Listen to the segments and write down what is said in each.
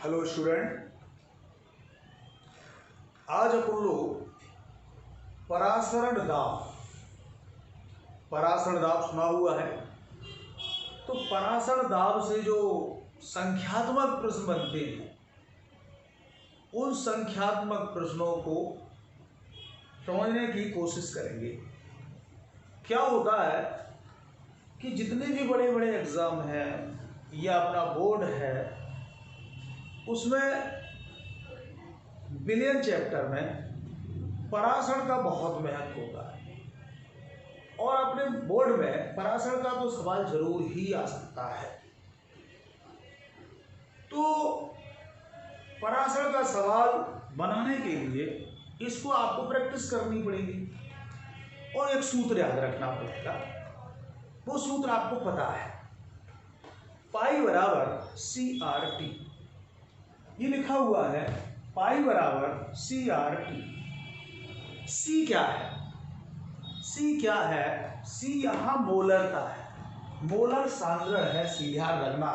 Hello student, आज अपन लोग परासरण दाब सुना हुआ है। तो परासरण दाब से जो संख्यात्मक प्रश्न बनते हैं, उन संख्यात्मक प्रश्नों को समझने की कोशिश करेंगे। क्या होता है कि जितने भी बड़े बड़े एग्जाम हैं या अपना बोर्ड है, उसमें बिलियन चैप्टर में परासरण का बहुत महत्व होता है और अपने बोर्ड में परासरण का तो सवाल जरूर ही आ सकता है। तो परासरण का सवाल बनाने के लिए इसको आपको प्रैक्टिस करनी पड़ेगी और एक सूत्र याद रखना पड़ेगा। वो सूत्र आपको पता है, पाई बराबर CRT। ये लिखा हुआ है पाई बराबर CRT। सी क्या है? सी क्या है? सी यहाँ मोलरता है, मोलर सांद्रण है। सी ध्यान रखना,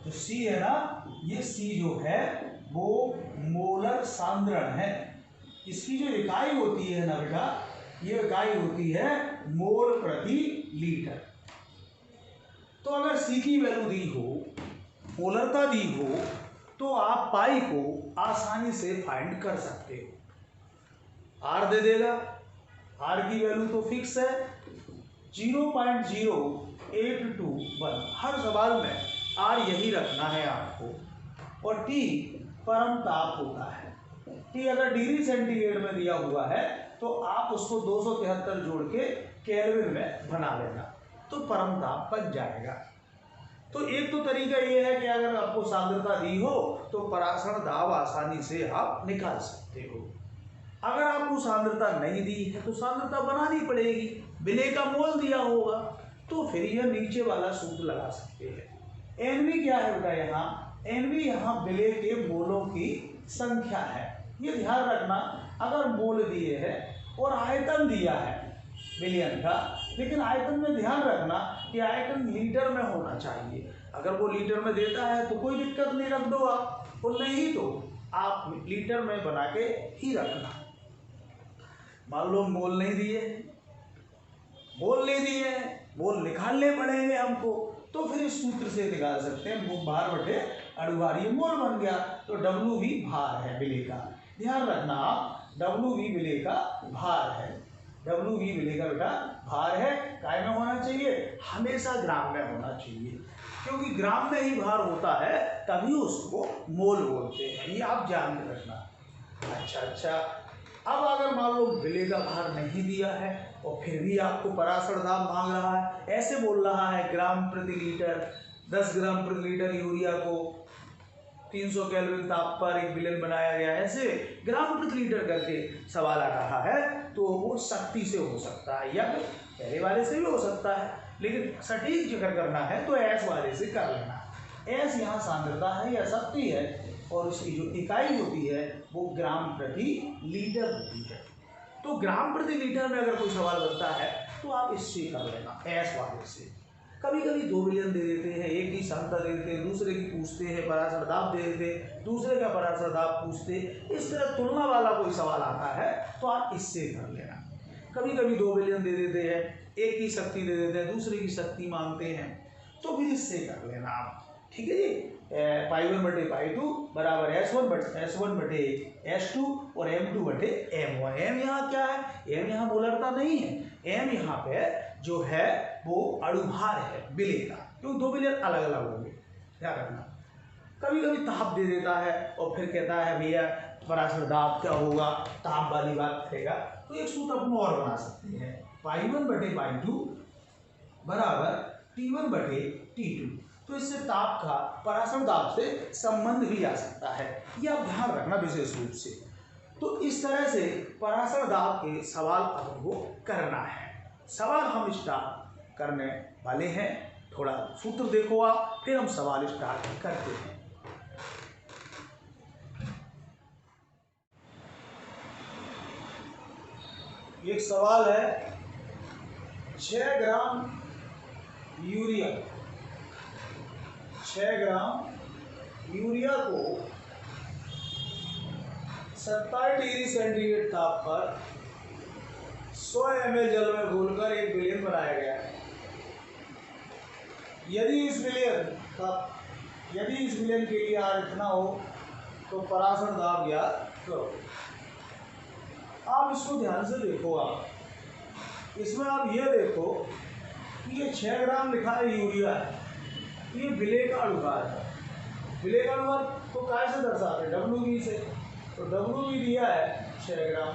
तो सी है ना, ये सी जो है वो मोलर सांद्रण है। इसकी जो इकाई होती है ना बेटा, ये इकाई होती है मोल प्रति लीटर। तो अगर सी की वैल्यू दी हो, मोलरता दी हो, तो आप पाई को आसानी से फाइंड कर सकते हो। आर दे देगा, आर की वैल्यू तो फिक्स है 0.0821। हर सवाल में आर यही रखना है आपको। और टी परम ताप होता है। टी अगर डिग्री सेंटीग्रेड में दिया हुआ है तो आप उसको 273 जोड़ के केल्विन में बना लेना, तो परम ताप बन जाएगा। तो एक तो तरीका ये है कि अगर आपको सांद्रता दी हो तो परासरण दाब आसानी से आप निकाल सकते हो। अगर आपको सांद्रता नहीं दी है तो सांद्रता बनानी पड़ेगी। विलेय का मोल दिया होगा तो फिर यह नीचे वाला सूत्र लगा सकते हैं। एनवी क्या है बेटा? यहाँ एनवी यहाँ विलेय के मोलों की संख्या है। ये ध्यान रखना, अगर मोल दिए है और आयतन दिया है विलियन का, लेकिन आयतन में ध्यान रखना कि आयतन लीटर में होना चाहिए। अगर वो लीटर में देता है तो कोई दिक्कत नहीं, रख दो आप, और नहीं तो आप लीटर में बना के ही रखना। मान लो मोल नहीं दिए, मोल निकालने पड़ेंगे हमको, तो फिर इस सूत्र से निकाल सकते हैं। वो भार बटे अणुभार, ये मोल बन गया। तो डब्ल्यू भी भार है विलेय का। ध्यान रखना आप, डब्ल्यू भी विलेय का भार है। डब्ल्यू भी विलेय का बेटा भार है। काय में होना चाहिए? हमेशा ग्राम में होना चाहिए, क्योंकि ग्राम में ही भार होता है, तभी उसको मोल बोलते हैं। ये आप ध्यान में रखना। अच्छा, अब अगर मान लो विलेय का भार नहीं दिया है और फिर भी आपको परासरण दाब मांग रहा है, ऐसे बोल रहा है ग्राम प्रति लीटर, 10 ग्राम प्रति लीटर यूरिया को 300 केल्विन ताप पर 1 बिलियन बनाया गया, ऐसे ग्राम प्रति लीटर करके सवाल आ रहा है, तो वो शक्ति से हो सकता है या पहले वाले से भी हो सकता है, लेकिन सटीक जिक्र करना है तो एस वाले से कर लेना। एस यहाँ सांद्रता है या शक्ति है, और उसकी जो इकाई होती है वो ग्राम प्रति लीटर होती है। तो ग्राम प्रति लीटर में अगर कोई सवाल बनता है तो आप इससे कर लेना, एस वाले से। कभी कभी 2 बिलियन दे देते हैं, एक की क्षमता दे देते हैं, दूसरे की पूछते हैं, परासरण दाब दे देते हैं, दूसरे का परासरण दाब पूछते, इस तरह तुलना वाला कोई सवाल आता है तो आप इससे कर लेना। कभी कभी 2 बिलियन दे देते हैं, एक की शक्ति दे देते हैं, दूसरे की शक्ति मांगते हैं, तो फिर इससे कर लेना आप। ठीक है जी। पाई1 बटे पाई2 बराबर S1 बटे S2 और M2 बटे M1। M यहाँ क्या है? M यहाँ मोलरता नहीं है, M यहाँ पे जो है वो अणुभार है विलेय का, क्योंकि 2 बिलियन अलग अलग होंगे, ध्यान रखना। कभी कभी ताप दे देता है और फिर कहता है भैया परासरण दाब क्या होगा, ताप वाली बात करेगा, तो एक सूत्र अपन और बना सकते हैं, पाई1 बटे पाई2 बराबर T1 बटे T2। तो इससे ताप का परासरण दाब से संबंध भी आ सकता है, ये आप ध्यान रखना विशेष रूप से। तो इस तरह से परासरण दाब के सवाल आपको करना है। सवाल हम स्टार्ट करने वाले हैं, थोड़ा सूत्र देखो आप, फिर हम सवाल स्टार्ट करते हैं। एक सवाल है, 6 ग्राम यूरिया को 27 डिग्री सेंटीग्रेड ताप पर 100 ml जल में घोलकर एक विलयन बनाया गया है। यदि इस विलयन के लिए R इतना हो तो परासर दाब ज्ञात करो। आप इसको ध्यान से देखो। आप इसमें आप ये देखो कि ये 6 ग्राम लिखा है यूरिया है, ये विलेय का अनुपात है। विलेय का अनुपात को काय से दर्शाते हैं? WB से। तो WB दिया है 6 ग्राम।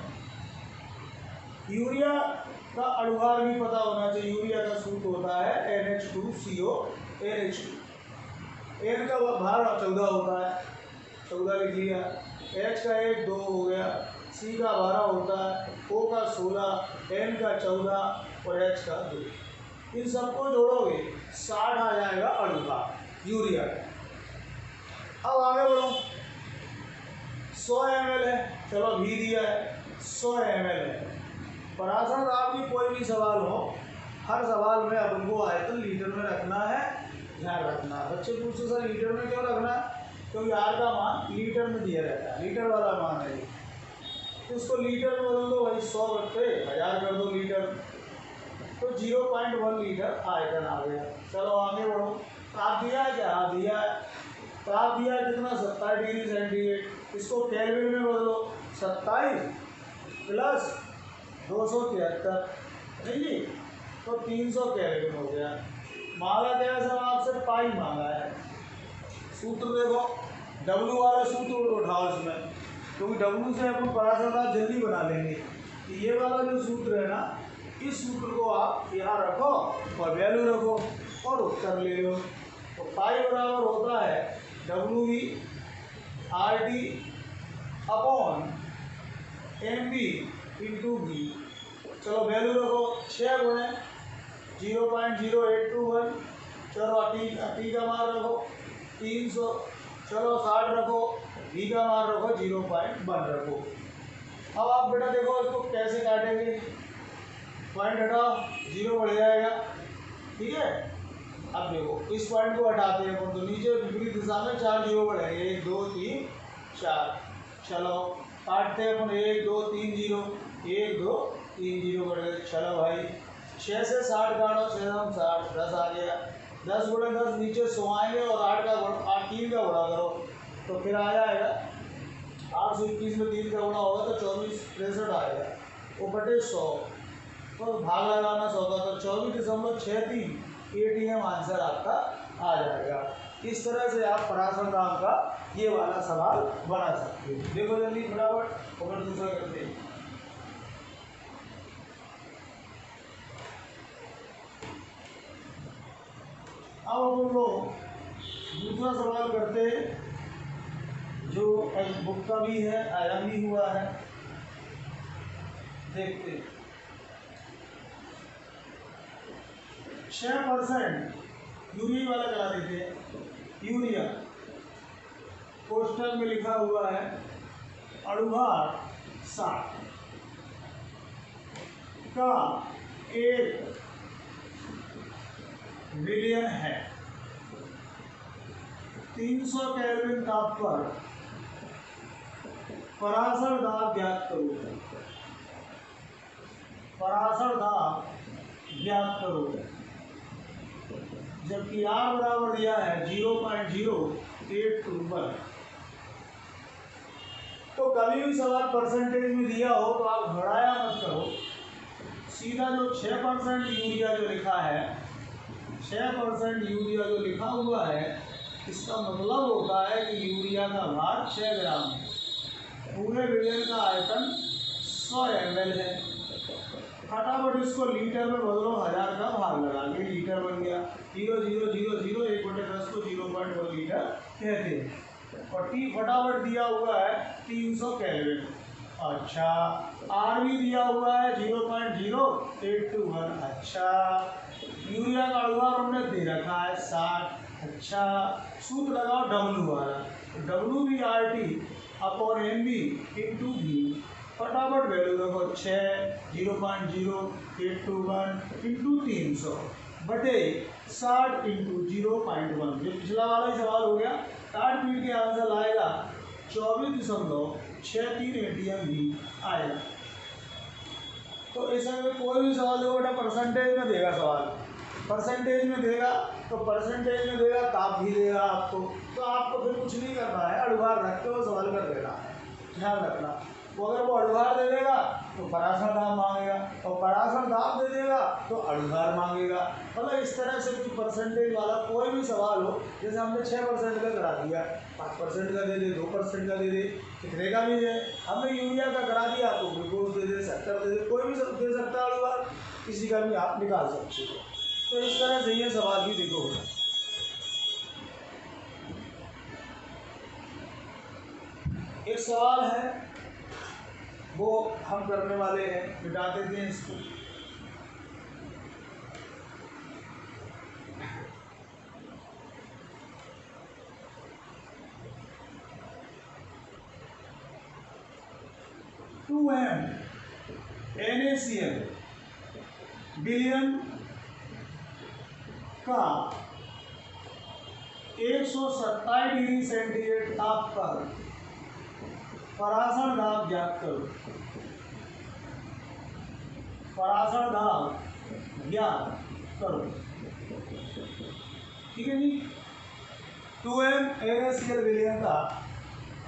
यूरिया का अणुभार भी पता होना चाहिए। यूरिया का सूत्र होता है NH2CO NH2। N का भार 14 होता है, 14 लिख लिया। H का 1 2 हो गया, C का 12 होता है, O का 16, N का 14 और H का 2। इन सबको जोड़ोगे 60 आ जाएगा अणुभार यूरिया का। अब आगे बढ़ो। 100 ml है, चलो V दिया है, 100 ml है। परासर दाब की कोई भी सवाल हो, हर सवाल में अपन को आयतन लीटर में रखना है, ध्यान रखना है। बच्चे पूछते सर लीटर में क्यों रखना है? क्योंकि R का मान लीटर में दिया रहता है, लीटर वाला मान है ये। तो इसको लीटर में बदल दो भाई, 100 पे 1000 कर दो लीटर, तो 0.1 लीटर आयतन आ गया। चलो आगे बढ़ो। ताप दिया है क्या? हाँ दिया है। ताप दिया है कितना? 27 डिग्री सेंटीग्रेड। इसको केल्विन में बदलो, 27 प्लस 273 नहीं जी, तो 300 केल्विन हो गया। मांगा क्या है सर आपसे? पाई मांगा है। सूत्र देखो, W वाला सूत्र उठाओ इसमें, क्योंकि W से अपन परासर दाब जल्दी बना लेंगे। तो ये वाला जो सूत्र है ना, इस सूत्र को आप यहाँ रखो और वैल्यू रखो और उत्तर ले लो। तो पाई बराबर होता है WV RT upon MV into V। चलो वैल्यू रखो, 6 गुणे 0.0821। चलो टी का मान रखो 300। चलो 60 रखो, V का मान रखो 0.1 रखो। अब आप बेटा देखो इसको कैसे काटेंगे। पॉइंट हटाओ, 0 बढ़ जाएगा, ठीक है। अब देखो इस पॉइंट को हटाते हैं अपन, तो नीचे विपरीत दिशा में 4 0 बढ़ेंगे, 1 2 3 4। चलो काटते हैं अपन, 1 2 3 0, 1 2 3 0 बढ़ गए। चलो भाई 6 से 60 काटो, 6 से 60, 10 आ गया। 10 गुणे 10 नीचे 100 आएंगे और 8 3 का गुणा करो तो फिर आ जाएगा 821 में 3 का गुणा होगा तो 24 63 आएगा, वो बटे 100। तो भाग लगाना 100 का, तो 24.63 ATM आंसर आपका आ जाएगा। इस तरह से आप परासर दाब का ये वाला सवाल बना सकते हो। देखो जल्दी फटाफट, और दूसरा करते हैं। अब हम लोग दूसरा सवाल करते हैं जो बुक का भी है, आया भी हुआ है, देखते हैं। 6% यूरिया वाला करा देते हैं। यूरिया कोष्टक में लिखा हुआ है अणुभार 60 का एक विलयन है। 300 केल्विन ताप पर परासर दाब ज्ञात करो। परासर दाब ज्ञात करो, जबकि R बराबर दिया है 0.0821। तो कभी भी सवाल परसेंटेज में दिया हो तो आप घटाया मत करो, सीधा जो 6% यूरिया जो लिखा है, 6% यूरिया जो लिखा हुआ है, इसका मतलब होता है कि यूरिया का भार 6 ग्राम है। पूरे विलयन का आयतन 100 ml है। फटाफट इसको लीटर में बदलो, 1000 का भाग लगा के लीटर बन गया। 0.0000 1/10 को 0.1 लीटर कहते हैं। और टी फटाफट दिया हुआ है 300 केल्विन। अच्छा, आर भी दिया हुआ है 0.0821। अच्छा, यूरिया का अणुभार हमने दे रखा है 60। अच्छा, सूत्र लगाओ डब्ल्यू वाला, डब्ल्यू भी RT upon MV into V। फटाफट वैल्यू रखो, 6 0.0821 इंटू 300 बटे 60 इंटू 0.1। जो पिछला वाला ही सवाल हो गया, 60 मिनट के आंसर आएगा 24.1 36 एटीएम भी आएगा। तो इसमें कोई भी सवाल हो बेटा परसेंटेज में देगा, सवाल परसेंटेज में देगा तो परसेंटेज में देगा ताप भी देगा आपको, तो आपको फिर कुछ नहीं करना है, अड़ुहार रख के वो सवाल कर देना है, ध्यान रखना। वो अगर वो अड़ुहार दे देगा तो पराशर दाब मांगेगा, और पराशर दाब दे देगा तो अड़ुहार मांगेगा। मतलब इस तरह से कुछ परसेंटेज वाला कोई भी सवाल हो, जैसे हमने 6% का करा दिया, 5% का दे दे, 2% का दे दे, कितने का भी दे, हमने यूरिया का करा दिया तो ग्लूकोज दे दे, शक्कर दे दे, कोई भी दे सकता है अड़ुहार, किसी का भी आप निकाल सकते हो। तो इस तरह से ये सवाल भी देखो। एक सवाल है वो हम करने वाले हैं, मिटा देते हैं इसको। (2m NaCl विलयन का 127 डिग्री सेंटीग्रेड ताप पर पराशर दाब ज्ञात करो। पराशर दाब ज्ञात करो, ठीक है जी। 2m NaCl विलयन का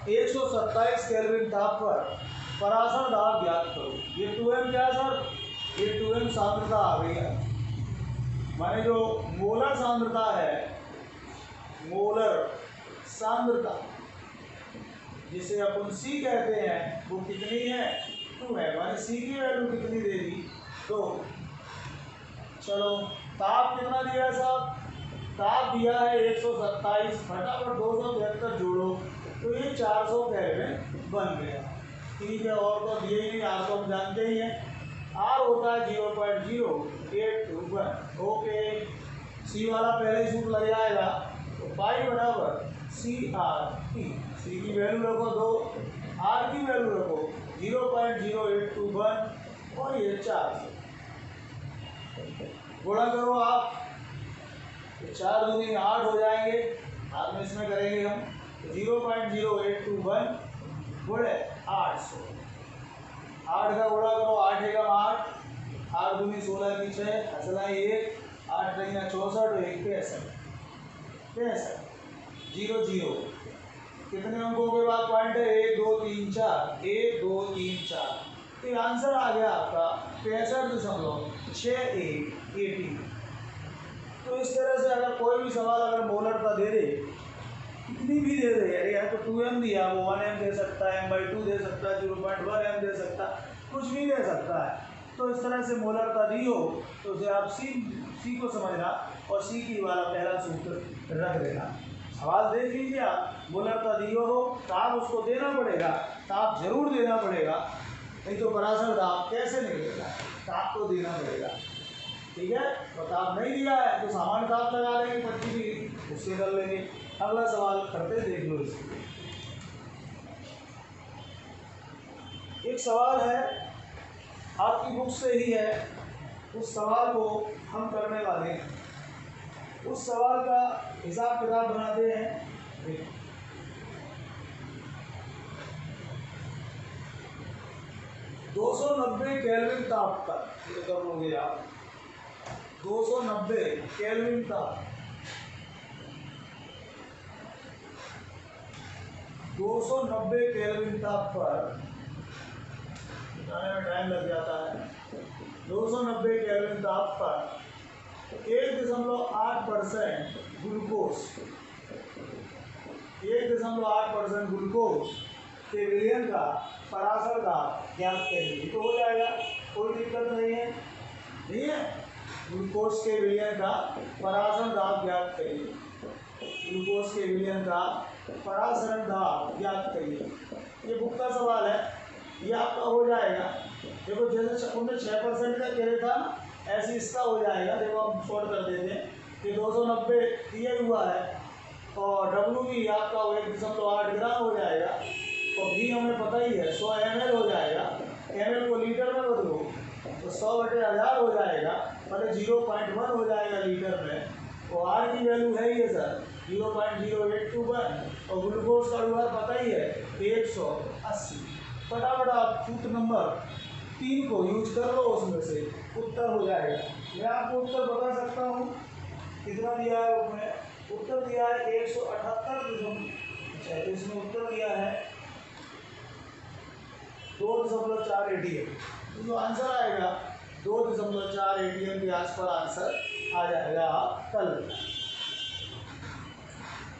127 केल्विन ताप पर पराशर दाब ज्ञात करो। ये 2m क्या है सर? ये 2m सांद्रता आ गई है, माने जो मोलर सांद्रता है, मोलर सांद्रता जिसे अपन C कहते हैं, वो कितनी है? 2 है, माने C की वैल्यू कितनी दे दी? 2। चलो ताप कितना दिया है साहब? ताप दिया है 127, फटाफट 273 जोड़ो तो ये 400 केल्विन बन गया, ठीक है। और तो दिए ही नहीं, R तो हम जानते ही हैं, R होता है 0.0821, ओके। C वाला पहले ही सूत्र लग जाएगा, तो पाई बराबर CRT, C की वैल्यू रखो 2, R की वैल्यू रखो 0.0821 और ये 400, गुणा करो आप, तो 4 दूनी 8 हो जाएंगे, बाद में इसमें करेंगे हम, 0.0821 गुणे 800, 8 का गुणा करो, 8 एकम 8, 8 दूनी 16 की 6, असला 1, 8 नहीं 64, 1 65, 0 कितने अंकों के बाद पॉइंट है? 1 2 3 4, 1 2 3 4, तो आंसर आ गया आपका 65.6180। तो इस तरह से अगर कोई भी सवाल अगर मोलर का दे दे, कितनी भी दे दे, अरे यार तो 2m दिया, वो 1m दे सकता है, m/2 दे सकता है, 0.1m दे सकता है, कुछ भी दे सकता है। तो इस तरह से मोलर का दी हो तो उसे आप C को समझना और C की वाला पहला सूत्र रख देना। सवाल देख लीजिए आप, मोलर का दियो हो, ताप उसको देना पड़ेगा, ताप जरूर देना पड़ेगा, नहीं तो पराशर दाब कैसे निकलेगा? ताप तो देना पड़ेगा, ठीक है। और ताप नहीं दिया है तो सामान्य ताप लगा देंगे 25 डिग्री, उससे कर लेंगे। अगला सवाल करते देख लो इसको। एक सवाल है आपकी बुक से ही है, उस सवाल को हम करने वाले हैं। उस सवाल का हिसाब किताब बनाते हैं। 290 केल्विन ताप पर, ये कर लोगे आप, 290 केल्विन ताप, 290 केल्विन ताप पर, में टाइम लग जाता है, 290 केल्विन ताप पर 1.8% ग्लूकोज, 1.8% ग्लूकोज के विलयन का पराशर दाब ज्ञात करेंगे, तो हो जाएगा, कोई दिक्कत नहीं है, ठीक है। ग्लूकोज के विलयन का पराशर दाब ज्ञात करिए, ग्लूकोज के विलयन का पराशर दाब ज्ञात करिए। ये बुक का सवाल है, ये आपका हो जाएगा। देखो जैसे उन्होंने 6% का कह रहा था, ऐसे इसका हो जाएगा। देखो हम शॉर्ट कर देते हैं कि 290 दिया हुआ है और W भी आपका 1.8 ग्राम हो जाएगा, और भी हमें पता ही है 100 ml हो जाएगा, ml को लीटर में बदलो तो 100/1000 हो जाएगा, मतलब 0.1 हो जाएगा लीटर में। और R की वैल्यू है ये सर 0.0821, और ग्लूकोज का व्यवहार पता ही है 100, 80। फटाफट आप सूत्र नंबर 3 को यूज कर लो, उसमें से उत्तर हो जाएगा। मैं आपको उत्तर बता सकता हूँ कितना दिया है उसमें। उत्तर दिया है 178। अच्छा, इसमें उत्तर दिया है 2.4 ATM। तो जो आंसर आएगा 2.4 ATM के आसपास आंसर आ जाएगा। आप कर लेना।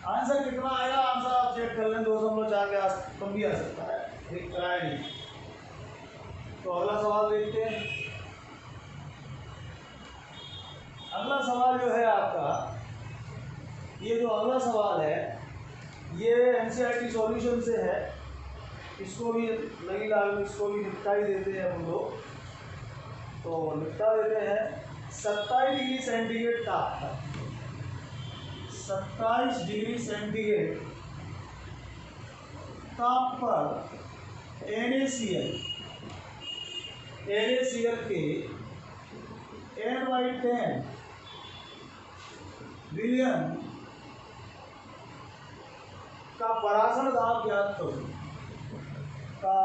आंसर कितना आएगा, आंसर आप चेक कर लें। 2.4 के आस कम भी आ सकता है, एक कराया नहीं। तो अगला सवाल देखते हैं। अगला सवाल जो है आपका, ये जो अगला सवाल है ये NCERT सॉल्यूशन से है। इसको भी लगी लाल, इसको भी निपटा ही देते हैं हम लोग। तो निपटा देते हैं। 27 डिग्री सेंटीग्रेड तापमान, 27 डिग्री सेंटीग्रेड ताप पर NaCl के N/10 विलयन का परासरण दाब ज्ञात करो। का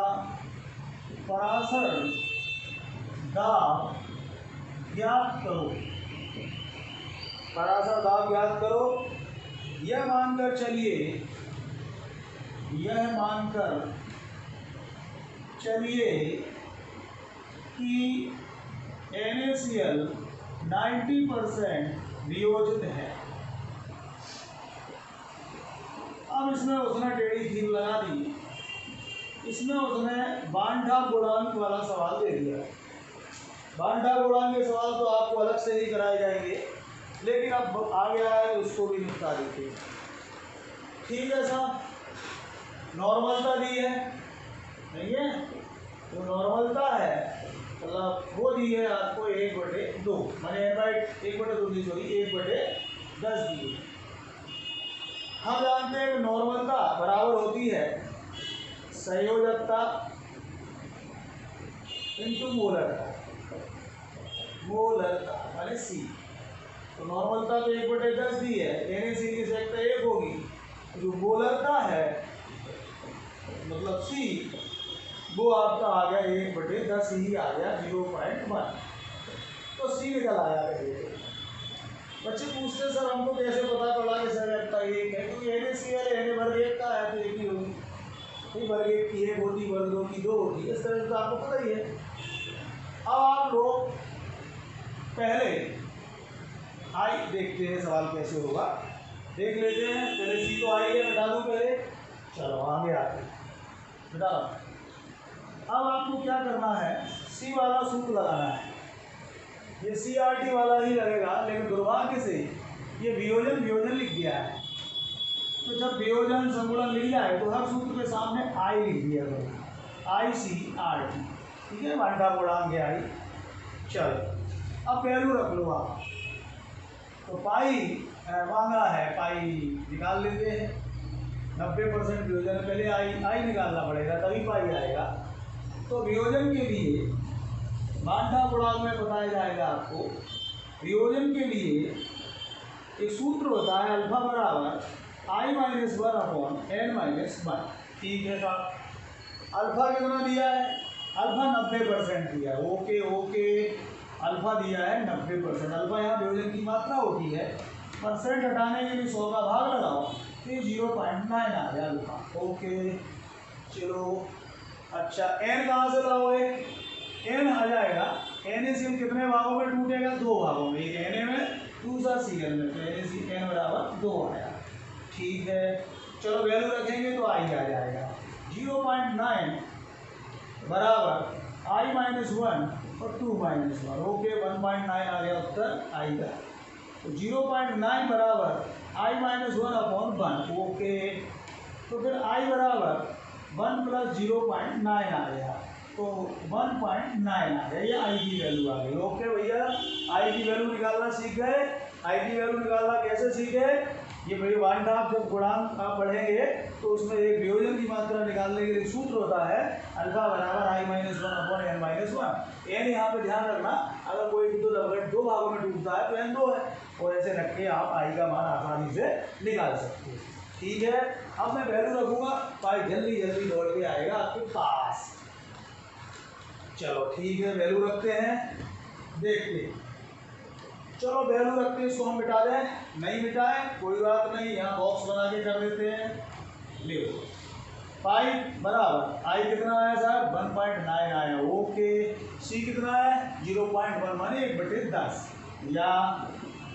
परासरण दाब ज्ञात करो। परासरण दाब ज्ञात करो। यह मानकर चलिए कि NaCl 90% वियोजित है। अब इसमें उसने टेढ़ी खीर लगा दी। इसमें उसने बांड-ढाप गुणांक वाला सवाल दे दिया। बांड-ढाप गुणांक के सवाल तो आपको अलग से ही कराए जाएंगे, लेकिन अब आ गया है उसको भी निपटा देते हैं। ठीक है साहब, नॉर्मलता दी है, नहीं है? तो नॉर्मलता है मतलब वो दी है आपको 1/2, मैंने N/1/2 नहीं, सॉरी 1/10 दी। हम जानते हैं कि नॉर्मलता बराबर होती है संयोजकता इंटू मोलरता माने C। तो नॉर्मलता तो 1/10 दी है, NaC की संयोजकता 1 होगी। जो मोलरता है मतलब C, वो आपका आ गया 1/10 ही आ गया, 0.1। तो C निकल आया। बच्चे पूछते सर हमको कैसे पता पड़ा कि संयोजकता 1 है, क्योंकि NaCl Na वर्ग 1 का है तो 1 ही होगी। वर्ग 1 की 1 होती, वर्ग 2 की 2 होती, इस तरह से आपको पता ही है। अब आप लोग पहले आई देखते हैं सवाल कैसे होगा, देख लेते हैं। पहले C तो आई है, बता दूं पहले। चलो आगे आते बेटा। अब आपको क्या करना है, C वाला सूत्र लगाना है। ये CRT वाला ही लगेगा, लेकिन दुर्भाग्य से ये वियोजन लिख दिया है। तो जब वियोजन संगुणन लिख जाए तो हर सूत्र के सामने I लिख दिया करो, ICRT। ठीक है, बांड-ढाप गुणांक है I। चलो अब वैल्यू रख लो आप। तो पाई मांगा है, पाई निकाल लेते हैं। 90% वियोजन, पहले आई निकालना पड़ेगा तभी पाई आएगा। तो वियोजन के लिए बांड-ढाप गुणांक में बताया जाएगा आपको। वियोजन के लिए एक सूत्र होता है अल्फा बराबर I-1/n-1। ठीक है साहब। अल्फा कितना दिया है, अल्फा 90% दिया है। ओके अल्फा दिया है 90%। अल्फा यहाँ वियोजन की मात्रा होती है, परसेंट हटाने के लिए 100 का भाग लगाओ, फिर 0.9 आ गया अल्फा। ओके चलो। अच्छा n कहाँ से लाओगे, n आ जाएगा। NaCl कितने भागों में टूटेगा, 2 भागों में, एक Na में दूसरा Cl में। तो NaCl बराबर 2 आया। ठीक है, चलो वैल्यू रखेंगे तो I आ जाएगा। 0.9 बराबर I-1 और 2-1। ओके 1.9 आ गया उत्तर I का। तो 0.9 बराबर I-1/1। ओके, तो फिर I बराबर 1 + 0.9 आ गया, तो 1.9 आ गया। ये I की वैल्यू आ गई। ओके भैया, I की वैल्यू निकालना सीख गए। I की वैल्यू निकालना कैसे सीखे, ये भाई बांड-ढाप जब गुणांक आप पढ़ेंगे तो उसमें एक वियोजन की मात्रा निकालने के लिए सूत्र होता है अल्फा बराबर I-1/n-1। n यहाँ पे ध्यान रखना, अगर कोई अगर 2 भागों में टूटता है तो n 2 है, और ऐसे रख के आप I का मान आसानी से निकाल सकते हैं। ठीक है, अब मैं वैल्यू रखूंगा, पाई जल्दी जल्दी दौड़ के आएगा आपके पास। चलो ठीक है, वैल्यू रखते हैं, देखते, चलो वैल्यू रखते हैं, इसको हम मिटा दें, नहीं मिटाएं कोई बात नहीं, यहाँ बॉक्स बना के कर देते हैं। ले पाई बराबर आई कितना आया साहब 1.9 आया, ओके। सी कितना है 0.1 माने 1/10 या,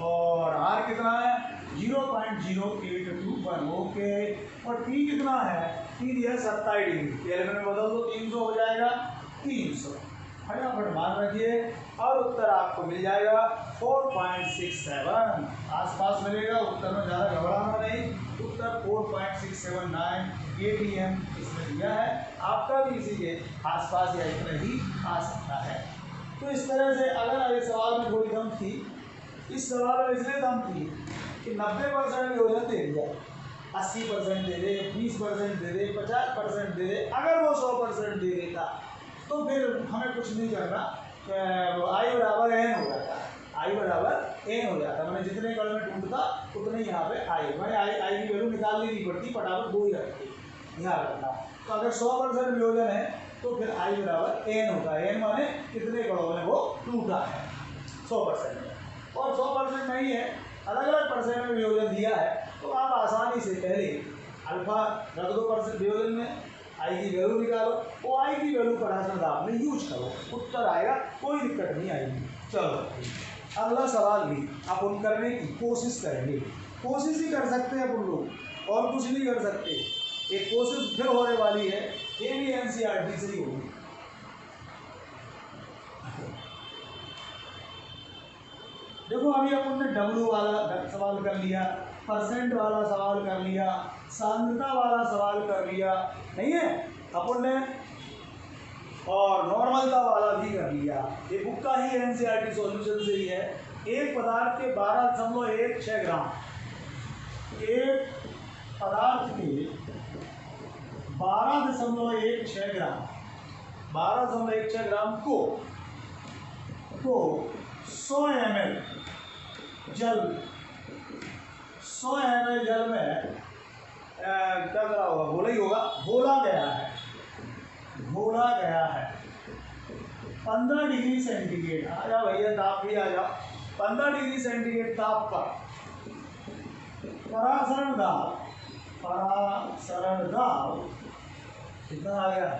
और आर कितना है 0.0821, ओके। और टी कितना है, टी दिया 27 डिग्री, एलिमेंट में बदल दो 300 हो जाएगा 300, फटाफट मान रखिए और उत्तर आपको मिल जाएगा 4.67, आसपास मिलेगा, उत्तर में ज़्यादा घबराना नहीं, उत्तर 4.679 ATM इसमें दिया है, आपका भी इसी के आसपास या इतना ही आ सकता है। तो इस तरह से अगर इस सवाल में थोड़ी दम थी, इस सवाल में इसलिए दम थी कि 90% वियोजन दे दिया, 80% दे दे, 20% दे दे, 50% दे दे, अगर वो 100% दे देता तो फिर हमें कुछ नहीं करना, आई बराबर एन हो जाता, आई बराबर एन हो जाता, मैंने जितने कल में ढूंढता उतने यहाँ पे आई, मैंने आई की वैल्यू निकालनी नहीं पड़ती, फटाफट 2 ही रखती, ध्यान रखना। तो अगर 100% वियोजन है तो फिर आई बराबर एन होता है, एन माने कितने कणों में वो टूटा है 100% में, और 100% नहीं है, अलग अलग परसेंट में वियोजन दिया है, तो आप आसानी से पहले अल्फा रख दो परसेंट वियोजन में, आई की वैल्यू निकालो, वो आई की वैल्यू पढ़ाना दाब में यूज करो, उत्तर आएगा, कोई दिक्कत नहीं आएगी। चलो अगला सवाल भी अपन करने की कोशिश करेंगे, कोशिश ही कर सकते हैं अपन लोग, और कुछ नहीं कर सकते, एक कोशिश फिर होने वाली है, ये भी NCERT से ही होगी। देखो अभी अपन ने W वाला सवाल कर लिया, परसेंट वाला सवाल कर लिया, सांद्रता वाला सवाल कर लिया, नहीं है अपन ने, और नॉर्मलता वाला भी कर लिया, ये बुक का ही NCERT सॉल्यूशन से ही है। एक पदार्थ के 12.16 ग्राम, एक पदार्थ के 12.16 ग्राम, 12.16 ग्राम को 100 ml जल, 100 ml जल में क्या करा होगा, घोला ही होगा, घोला गया है, घोला गया है 15 डिग्री सेंटीग्रेड, आ जाओ भैया ताप भी आ जाओ, 15 डिग्री सेंटीग्रेड ताप पर परासरण दाब, परासरण दाब कितना आ गया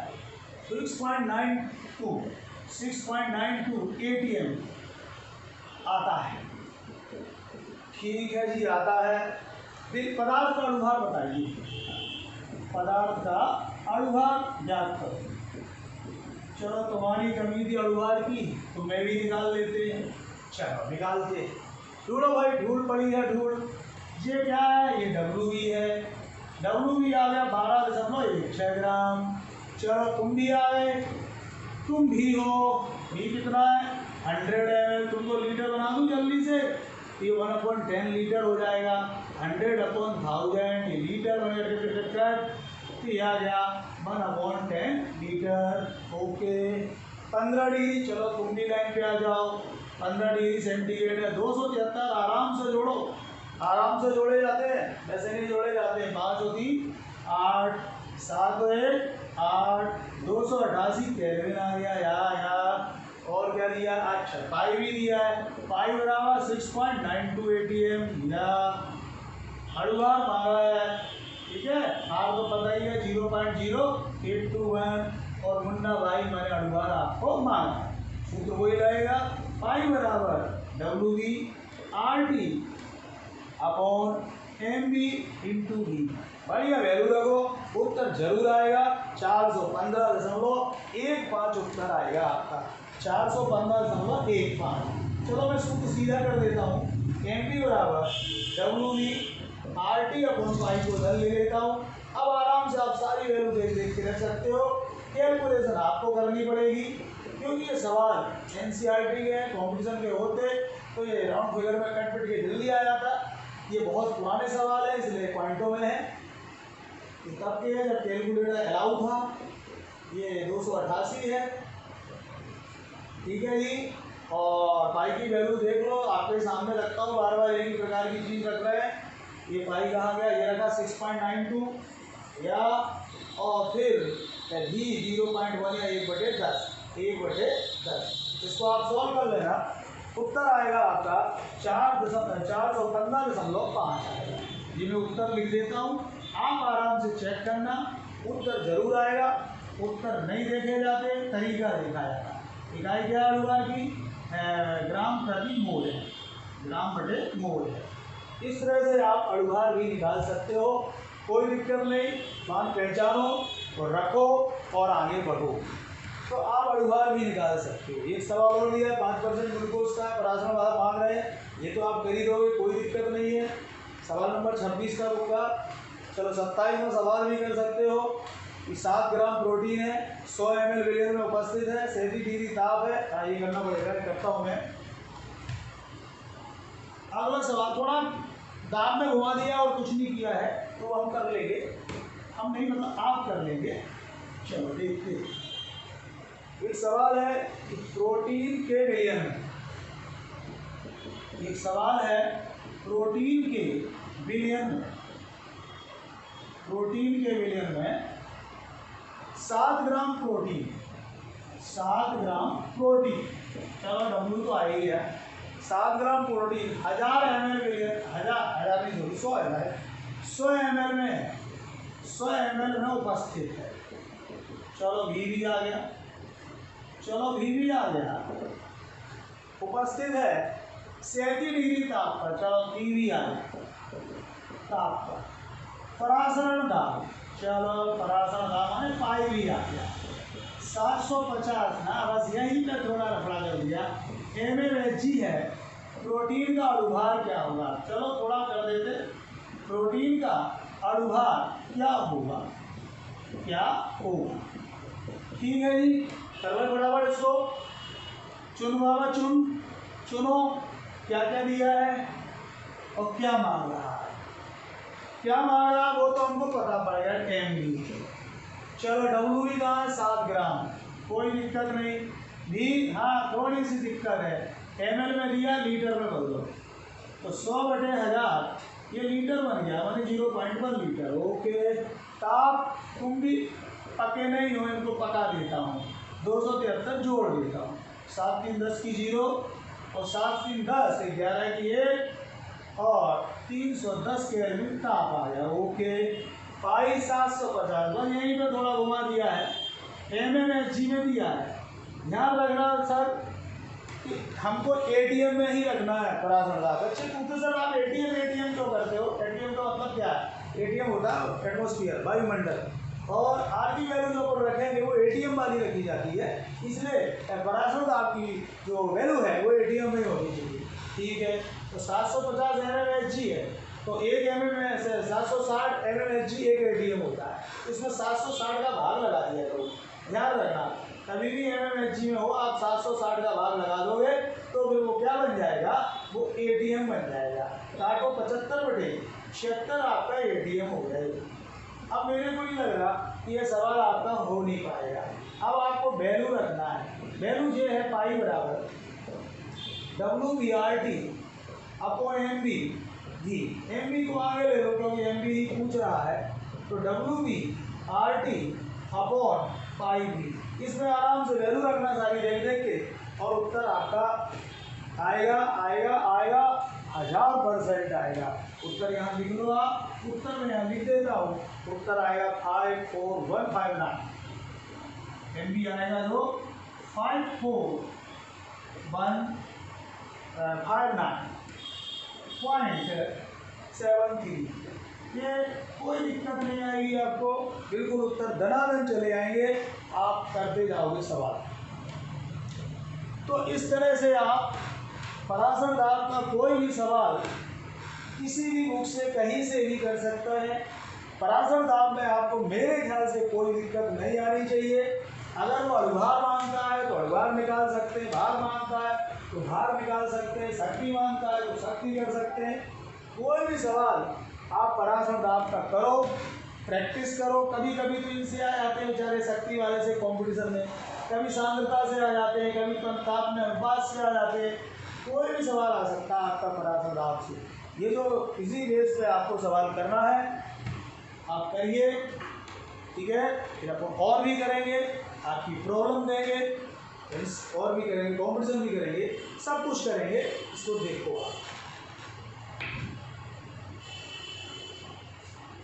6.92 ATM आता है, ठीक है जी आता है। फिर पदार्थ का अणुभार बताइए, पदार्थ का अणुभार ज्ञात करो, चलो तुम्हारी कमी थी अणुभार की, तो मैं भी निकाल लेते हैं, चलो निकालते, ढूंढो भाई, ढूंढ पड़ी है ढूंढ, ये क्या है, ये WV है, WV आ गया 12.16 ग्राम, चलो तुम भी आ गए, तुम भी हो, भी कितना है 100 ml, तुमको लीटर बना दूं जल्दी से, ये 1/10 लीटर हो जाएगा, 100/1000 ये लीटर तो ये आ गया 1/10 लीटर, ओके। 15 डिग्री, चलो तुम भी लाइन पे आ जाओ, 15 डिग्री सेंटीग्रेड है 273, आराम से जोड़ो, आराम से जोड़े जाते हैं, वैसे नहीं जोड़े जाते हैं, 5 होती 8, 7 1 8, 288 केल्विन आ गया यार, और क्या दिया, अच्छा पाई भी दिया है, पाई बराबर 6.92 ATM या अणुभार मांगा है, ठीक है, आर तो पता ही है 0.0821, और मुन्ना भाई मैंने अणुभार आपको मांगा, सूत्र वही रहेगा, पाई बराबर WV RT upon MV into V, बढ़िया वैल्यू रखो, उत्तर जरूर आएगा 415.15 उत्तर आएगा आपका 415.15। चलो मैं सूत्र सीधा कर देता हूँ, MV बराबर WV RT अपॉन पाई को उधर ले लेता हूँ, अब आराम से आप सारी वैल्यू देख देख के रख सकते हो, कैलकुलेशन आपको करनी पड़ेगी, क्योंकि ये सवाल NCERT के कॉम्पिटिशन के होते तो ये राउंड फिगर में कट पिट के जल्दी आ जाता, ये बहुत पुराने सवाल है इसलिए पॉइंटों में है, तब के जब कैलकुलेटर अलाउ था, ये 288 है, ठीक है जी। और पाई की वैल्यू देख लो, आपके सामने रखता हूँ, बार बार एक ही प्रकार की चीज़ रख रहे हैं, ये पाई कहाँ गया, ये रखा 6.92 या और फिर भी 0.1 या 1/10, 1/10। इसको आप सॉल्व कर लेना, उत्तर आएगा आपका 415.5 आएगा। ये मैं उत्तर लिख देता हूँ, आप आराम से चेक करना, उत्तर जरूर आएगा। उत्तर नहीं देखे जाते, तरीका देखा जाता। इकाई क्या है अणुभार की, ग्राम प्रति मोल है, ग्राम बटे मोल है। इस तरह से आप अणुभार भी निकाल सकते हो, कोई दिक्कत नहीं। मान पहचानो और रखो और आगे बढ़ो, तो आप अणुभार भी निकाल सकते हो। एक सवाल और दिया है 5% ग्लूकोज का पराशरण भार मांग रहे हैं, ये तो आप कर ही दोगे, कोई दिक्कत नहीं है। सवाल नंबर 26 का होगा। चलो 27वां सवाल भी कर सकते हो कि 7 ग्राम प्रोटीन है, 100 ml विलयन में उपस्थित है, 37 डिग्री ताप है। हाँ, ये करना पड़ेगा, करता हूँ मैं। अगला सवाल थोड़ा दाब में घुमा दिया और कुछ नहीं किया है, तो हम कर लेंगे, हम नहीं मतलब आप कर लेंगे। चलो देखते हैं। एक सवाल है कि प्रोटीन के विलयन में, एक सवाल है प्रोटीन के विलयन में, प्रोटीन के विलयन में 7 ग्राम प्रोटीन, 7 ग्राम प्रोटीन, चलो डब्ल्यू तो आ ही गया। 7 ग्राम प्रोटीन 1000 ml विलयन, 1000 नहीं सॉरी 100 ml, 100 ml में, 100 ml में उपस्थित है। चलो भी आ गया, चलो भी आ गया, उपस्थित है 37 डिग्री ताप पर। चलो भी आ गया ताप पर। पराशरण दाब, चलो पराशरण दाब माने पाई भी आ गया 750 ना, बस यहीं पे थोड़ा रफड़ा कर दिया। mMHg है, प्रोटीन का अणुभार क्या होगा, चलो थोड़ा कर देते। प्रोटीन का अणुभार क्या होगा, क्या होगा, ठीक है जी। करवे बराबर इसको चुन बाबा, चुनो क्या क्या दिया है और क्या मांग रहा है, क्या मांग रहा है वो तो हमको पता पड़ेगा, MB। चलो डब्ल्यू भी कहाँ है, 7 ग्राम, कोई दिक्कत नहीं भी। हाँ थोड़ी सी दिक्कत है, ml में दिया, लीटर में बदलो, तो 100/1000 ये लीटर बन गया, माने 0.1 लीटर। ओके, ताप तुम भी पके नहीं हो, इनको पका देता हूँ, 273 जोड़ देता हूँ। 7 3 10 की 0 और 7 3 10, 11 की 1 और 310 केल्विन ताप आ गया। ओके, पाई 750, बस यहीं पे थोड़ा घुमा दिया है, mMHg में दिया है। ध्यान रखना सर कि हमको ATM में ही रखना है पराशरण दाब। बच्चे पूछते सर आप ATM क्यों करते हो, ATM का मतलब क्या है, ATM होता है एटमोस्फियर, वायुमंडल, और आर की वैल्यू जो अपन रखेंगे वो ATM वाली रखी जाती है, इसलिए पराशरण दाब की जो वैल्यू है वो ATM में ही होनी चाहिए, ठीक है। तो 750 mMHg है, तो एक mm 760 mMHg एक ATM होता है, इसमें 760 का भाग लगा दिया करो। ध्यान रखना कभी भी mMHg में हो आप 760 का भाग लगा दोगे तो फिर वो क्या बन जाएगा, वो ATM बन जाएगा। काटो 75/76 आपका ATM हो जाएगा। अब मेरे को नहीं लग रहा कि ये सवाल आपका हो नहीं पाएगा। अब आपको वैल्यू रखना है, वैल्यू ये है पाई बराबर WBRT अपॉन MB जी। MB को आगे ले लो क्योंकि MB ही पूछ रहा है, तो WBRT अपॉन पाई भी, इसमें आराम से वैल्यू रखना सारी देख देख के, और उत्तर आपका आएगा आएगा आएगा 1000% आएगा। उत्तर यहाँ लिख लो आप, उत्तर में यहाँ लिख देता हूँ, उत्तर आएगा 54159, MB आएगा जो 54159.73। ये कोई दिक्कत नहीं आएगी आपको, बिल्कुल उत्तर धनाधन चले आएंगे, आप करते जाओगे सवाल। तो इस तरह से आप पराशरण दाब का कोई भी सवाल किसी भी बुक से कहीं से भी कर सकता है। पराशरण दाब में आपको मेरे ख्याल से कोई दिक्कत नहीं आनी चाहिए। अगर वो अणुभार मांगता है तो अणुभार निकाल सकते हैं, भार मांगता है तो भार निकाल सकते हैं, शक्ति मांगता है तो शक्ति कर सकते हैं। कोई भी सवाल आप पराशरण दाब का करो, प्रैक्टिस करो। कभी कभी तो इनसे आ जाते हैं बेचारे शक्ति वाले से कॉम्पिटिशन में, कभी सांद्रता से आ जाते हैं, कभी ताप में अनुपात से आ जाते हैं। कोई भी सवाल आ सकता है आपका पराशरण दाब से। ये जो इसी बेस पे आपको सवाल करना है आप करिए, ठीक है। फिर अपन और भी करेंगे, आपकी प्रॉब्लम देंगे, और भी करेंगे, कॉम्पिटिशन भी करेंगे, सब कुछ करेंगे। इसको देखो आप।